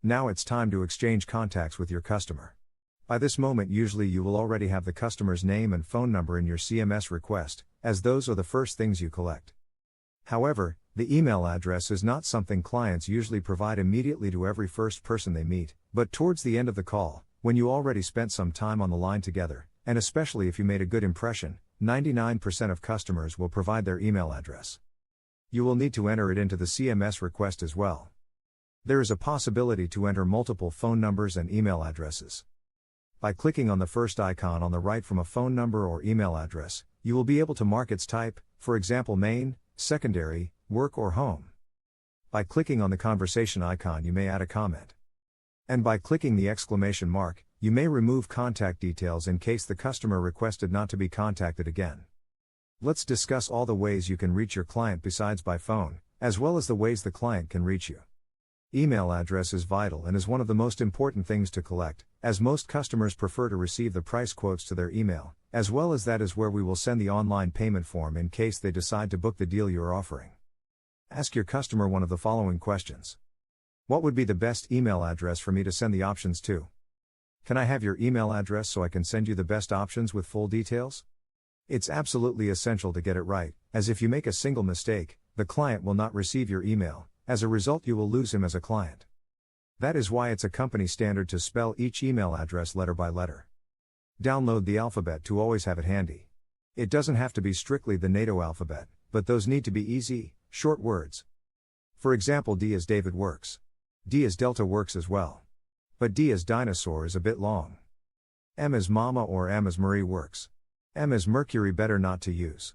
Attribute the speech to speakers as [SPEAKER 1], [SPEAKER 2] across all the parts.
[SPEAKER 1] Now it's time to exchange contacts with your customer. By this moment, usually you will already have the customer's name and phone number in your CMS request, as those are the first things you collect. However, the email address is not something clients usually provide immediately to every first person they meet, but towards the end of the call, when you already spent some time on the line together, and especially if you made a good impression, 99% of customers will provide their email address. You will need to enter it into the CMS request as well. There is a possibility to enter multiple phone numbers and email addresses. By clicking on the first icon on the right from a phone number or email address, you will be able to mark its type, for example main, secondary, work or home. By clicking on the conversation icon you may add a comment. And by clicking the exclamation mark, you may remove contact details in case the customer requested not to be contacted again. Let's discuss all the ways you can reach your client besides by phone, as well as the ways the client can reach you. Email address is vital and is one of the most important things to collect, as most customers prefer to receive the price quotes to their email, as well as that is where we will send the online payment form in case they decide to book the deal you are offering. Ask your customer one of the following questions. What would be the best email address for me to send the options to? Can I have your email address so I can send you the best options with full details? It's absolutely essential to get it right, as if you make a single mistake, the client will not receive your email. As a result, you will lose him as a client. That is why it's a company standard to spell each email address letter by letter. Download the alphabet to always have it handy. It doesn't have to be strictly the NATO alphabet, but those need to be easy, short words. For example, D as David works. D as Delta works as well. But D as dinosaur is a bit long. M as Mama or M as Marie works. M as Mercury better not to use.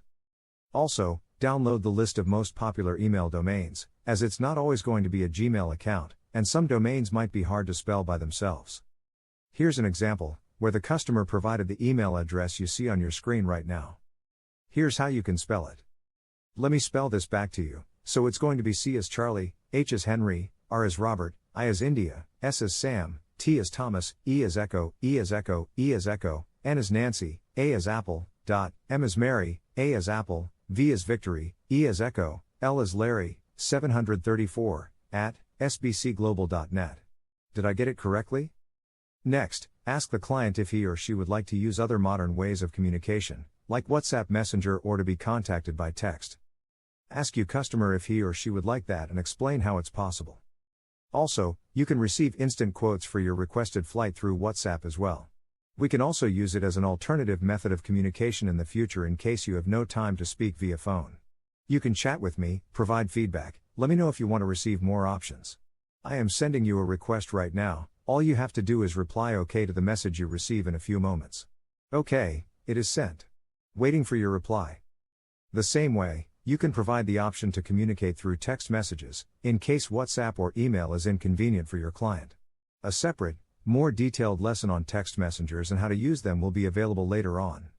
[SPEAKER 1] Also, download the list of most popular email domains, as it's not always going to be a Gmail account, and some domains might be hard to spell by themselves. Here's an example, where the customer provided the email address you see on your screen right now. Here's how you can spell it. Let me spell this back to you. So it's going to be C as Charlie, H as Henry, R as Robert, I as India, S as Sam, T as Thomas, E as Echo, E as Echo, E as Echo, N as Nancy, A as Apple, M as Mary, A as Apple, V as Victory, E as Echo, L as Larry, 734, at sbcglobal.net. Did I get it correctly? Next, ask the client if he or she would like to use other modern ways of communication, like WhatsApp Messenger or to be contacted by text. Ask your customer if he or she would like that and explain how it's possible. Also, you can receive instant quotes for your requested flight through WhatsApp as well. We can also use it as an alternative method of communication in the future in case you have no time to speak via phone. You can chat with me, provide feedback, let me know if you want to receive more options. I am sending you a request right now, all you have to do is reply OK to the message you receive in a few moments. OK, it is sent. Waiting for your reply. The same way, you can provide the option to communicate through text messages, in case WhatsApp or email is inconvenient for your client. A separate, more detailed lesson on text messengers and how to use them will be available later on.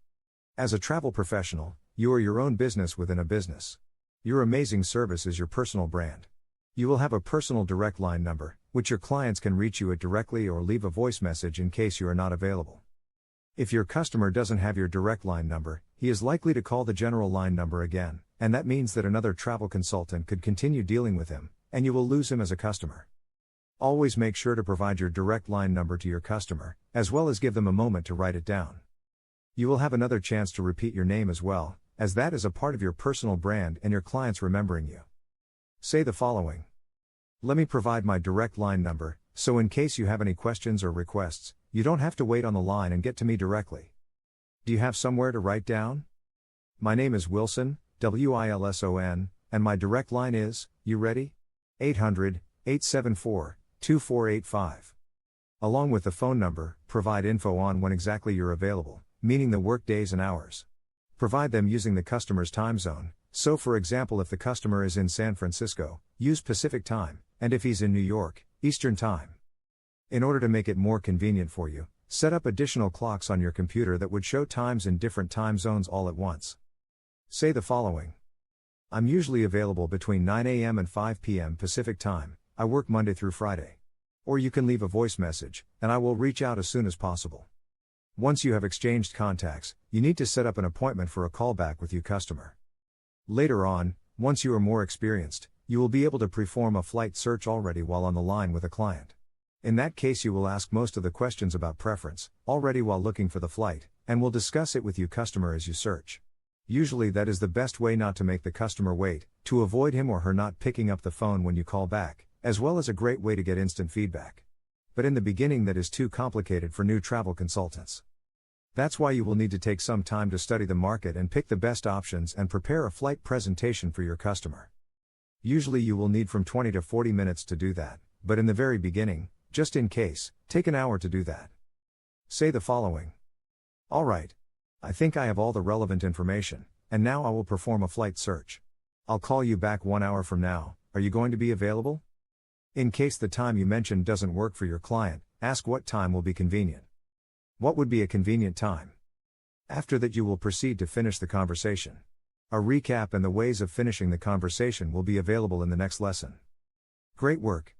[SPEAKER 1] As a travel professional, you are your own business within a business. Your amazing service is your personal brand. You will have a personal direct line number, which your clients can reach you at directly or leave a voice message in case you are not available. If your customer doesn't have your direct line number, he is likely to call the general line number again, and that means that another travel consultant could continue dealing with him, and you will lose him as a customer. Always make sure to provide your direct line number to your customer, as well as give them a moment to write it down. You will have another chance to repeat your name as well, as that is a part of your personal brand and your clients remembering you. Say the following. Let me provide my direct line number, so in case you have any questions or requests, you don't have to wait on the line and get to me directly. Do you have somewhere to write down? My name is Wilson, Wilson, and my direct line is, you ready? 800-874-2485. Along with the phone number, provide info on when exactly you're available, meaning the work days and hours. Provide them using the customer's time zone, so for example if the customer is in San Francisco, use Pacific time, and if he's in New York, Eastern time. In order to make it more convenient for you, set up additional clocks on your computer that would show times in different time zones all at once. Say the following. I'm usually available between 9 a.m. and 5 p.m. Pacific time, I work Monday through Friday. Or you can leave a voice message, and I will reach out as soon as possible. Once you have exchanged contacts, you need to set up an appointment for a callback with your customer. Later on, once you are more experienced, you will be able to perform a flight search already while on the line with a client. In that case, you will ask most of the questions about preference, already while looking for the flight, and will discuss it with your customer as you search. Usually, that is the best way not to make the customer wait, to avoid him or her not picking up the phone when you call back, as well as a great way to get instant feedback. But in the beginning, that is too complicated for new travel consultants. That's why you will need to take some time to study the market and pick the best options and prepare a flight presentation for your customer. Usually you will need from 20 to 40 minutes to do that, but in the very beginning, just in case, take an hour to do that. Say the following. Alright. I think I have all the relevant information, and now I will perform a flight search. I'll call you back 1 hour from now, are you going to be available? In case the time you mentioned doesn't work for your client, ask what time will be convenient. What would be a convenient time? After that, you will proceed to finish the conversation. A recap and the ways of finishing the conversation will be available in the next lesson. Great work!